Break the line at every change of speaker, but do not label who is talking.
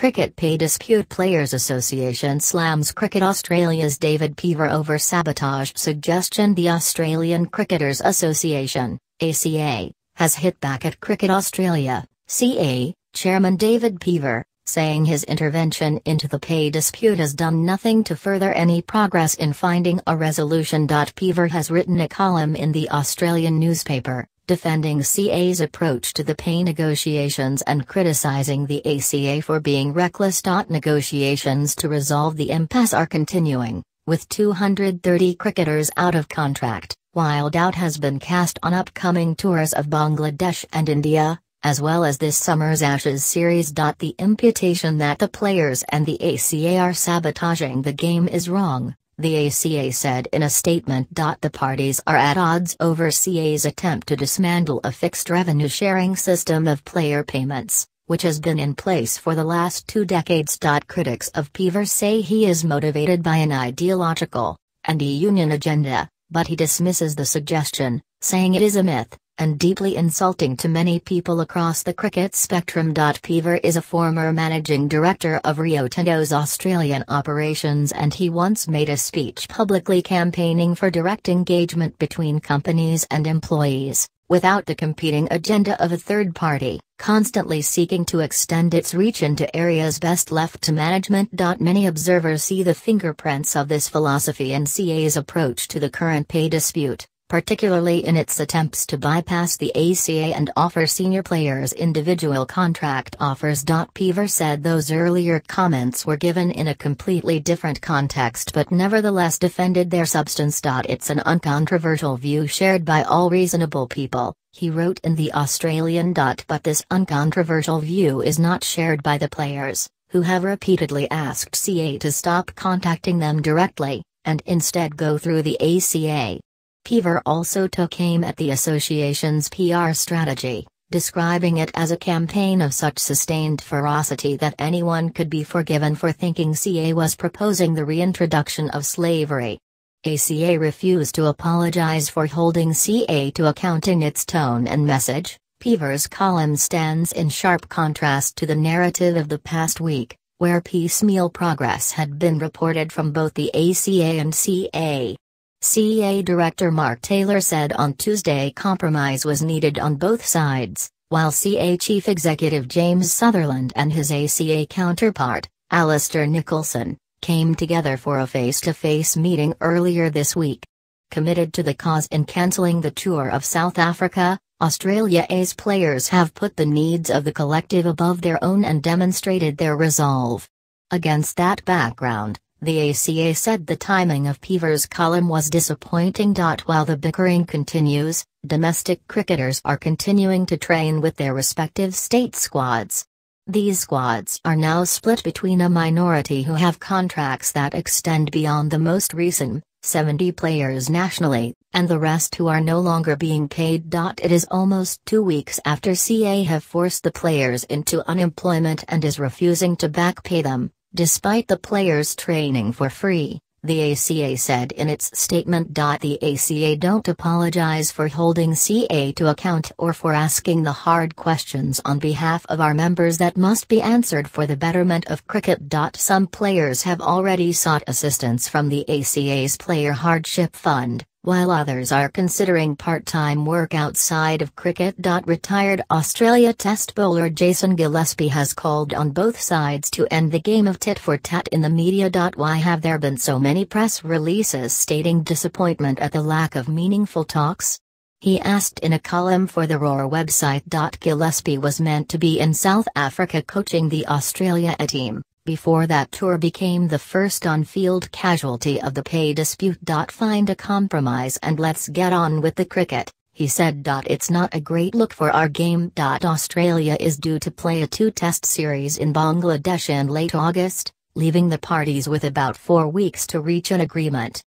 Cricket Pay Dispute Players Association slams Cricket Australia's David Peever over sabotage suggestion. The Australian Cricketers Association, ACA, has hit back at Cricket Australia, CA, Chairman David Peever, saying his intervention into the pay dispute has done nothing to further any progress in finding a resolution. Peever has written a column in the Australian newspaper, defending CA's approach to the pay negotiations and criticising the ACA for being reckless. Negotiations to resolve the impasse are continuing, with 230 cricketers out of contract, while doubt has been cast on upcoming tours of Bangladesh and India, as well as this summer's Ashes series. The imputation that the players and the ACA are sabotaging the game is wrong, the ACA said in a statement. The parties are at odds over CA's attempt to dismantle a fixed revenue sharing system of player payments, which has been in place for the last 2 decades. Critics of Peever say he is motivated by an ideological, anti-union agenda, but he dismisses the suggestion, saying it is a myth and deeply insulting to many people across the cricket spectrum. Peever is a former managing director of Rio Tinto's Australian operations, and he once made a speech publicly campaigning for direct engagement between companies and employees, without the competing agenda of a third party, constantly seeking to extend its reach into areas best left to management. Many observers see the fingerprints of this philosophy in CA's approach to the current pay dispute, particularly in its attempts to bypass the ACA and offer senior players individual contract offers. Peever said those earlier comments were given in a completely different context but nevertheless defended their substance. It's an uncontroversial view shared by all reasonable people, he wrote in the Australian. But this uncontroversial view is not shared by the players, who have repeatedly asked CA to stop contacting them directly, and instead go through the ACA. Peever also took aim at the association's PR strategy, describing it as a campaign of such sustained ferocity that anyone could be forgiven for thinking CA was proposing the reintroduction of slavery. ACA refused to apologize for holding CA to account. In its tone and message, Peever's column stands in sharp contrast to the narrative of the past week, where piecemeal progress had been reported from both the ACA and CA. CA Director Mark Taylor said on Tuesday compromise was needed on both sides, while CA Chief Executive James Sutherland and his ACA counterpart, Alistair Nicholson, came together for a face-to-face meeting earlier this week. Committed to the cause in cancelling the tour of South Africa, Australia's players have put the needs of the collective above their own and demonstrated their resolve. Against that background, the ACA said the timing of Peever's column was disappointing. While the bickering continues, domestic cricketers are continuing to train with their respective state squads. These squads are now split between a minority who have contracts that extend beyond the most recent, 70 players nationally, and the rest who are no longer being paid. It is almost 2 weeks after CA have forced the players into unemployment and is refusing to back pay them, despite the players training for free, the ACA said in its statement. The ACA don't apologize for holding CA to account or for asking the hard questions on behalf of our members that must be answered for the betterment of cricket. Some players have already sought assistance from the ACA's Player Hardship Fund, while others are considering part-time work outside of cricket. Retired Australia Test bowler Jason Gillespie has called on both sides to end the game of tit-for-tat in the media. Why have there been so many press releases stating disappointment at the lack of meaningful talks? He asked in a column for the Roar website. Gillespie was meant to be in South Africa coaching the Australia A team, before that tour became the first on-field casualty of the pay dispute. Find a compromise and let's get on with the cricket, he said. It's not a great look for our game. Australia is due to play a 2-test series in Bangladesh in late August, leaving the parties with about 4 weeks to reach an agreement.